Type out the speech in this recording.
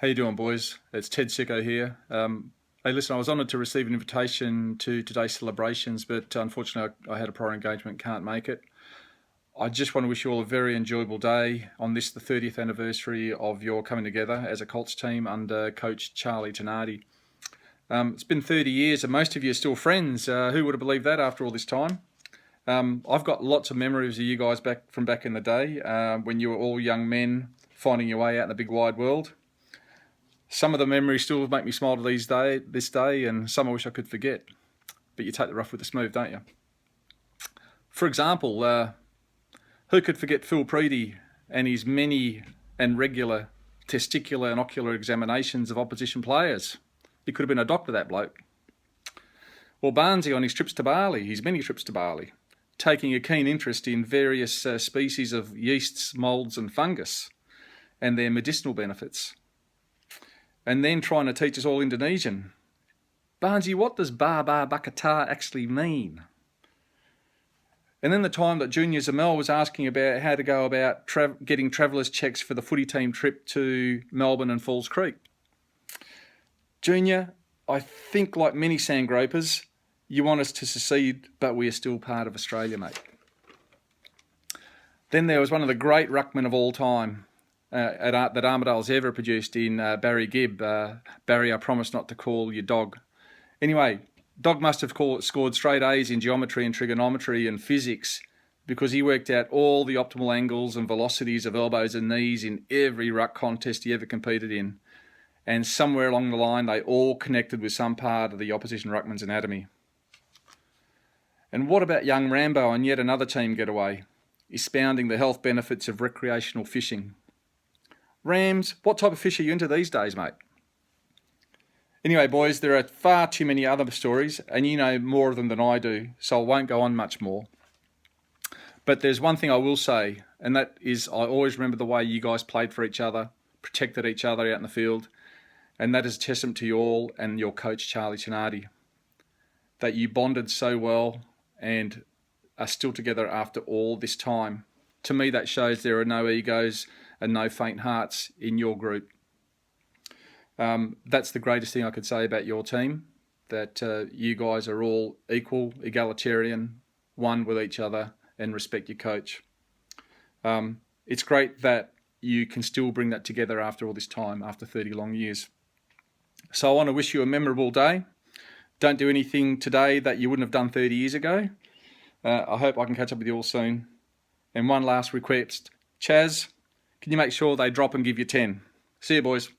How you doing, boys? It's Ted Sicko here. Hey, listen, I was honoured to receive an invitation to today's celebrations, but unfortunately I had a prior engagement, can't make it. I just want to wish you all a very enjoyable day on this, the 30th anniversary of your coming together as a Colts team under Coach Charlie Tenardi. It's been 30 years and most of you are still friends. Who would have believed that after all this time? I've got lots of memories of you guys back in the day when you were all young men finding your way out in the big wide world. Some of the memories still make me smile to this day, and some I wish I could forget. But you take the rough with the smooth, don't you? For example, who could forget Phil Preedy and his many and regular testicular and ocular examinations of opposition players? He could have been a doctor, that bloke. Or Barnesy on his many trips to Bali, taking a keen interest in various species of yeasts, moulds and fungus and their medicinal benefits. And then trying to teach us all Indonesian. Barnesy, what does Baba Bakata actually mean? And then the time that Junior Zamel was asking about how to go about getting travellers' checks for the footy team trip to Melbourne and Falls Creek. Junior, I think like many sandgropers, you want us to secede, but we are still part of Australia, mate. Then there was one of the great ruckmen of all time, that Armadale's ever produced in Barry Gibb. Barry, I promise not to call your dog. Anyway, Dog must have scored straight A's in geometry and trigonometry and physics because he worked out all the optimal angles and velocities of elbows and knees in every ruck contest he ever competed in. And somewhere along the line, they all connected with some part of the opposition ruckman's anatomy. And what about young Rambo on yet another team getaway, expounding the health benefits of recreational fishing? Rams, what type of fish are you into these days, mate? Anyway, boys, there are far too many other stories, and you know more of them than I do, so I won't go on much more. But there's one thing I will say, and that is I always remember the way you guys played for each other, protected each other out in the field, and that is a testament to you all and your coach, Charlie Tenardi, that you bonded so well and are still together after all this time. To me, that shows there are no egos and no faint hearts in your group. That's the greatest thing I could say about your team, that you guys are all equal, egalitarian, one with each other, and respect your coach. It's great that you can still bring that together after all this time, after 30 long years. So I want to wish you a memorable day. Don't do anything today that you wouldn't have done 30 years ago. I hope I can catch up with you all soon. And one last request. Chaz, can you make sure they drop and give you 10? See you, boys.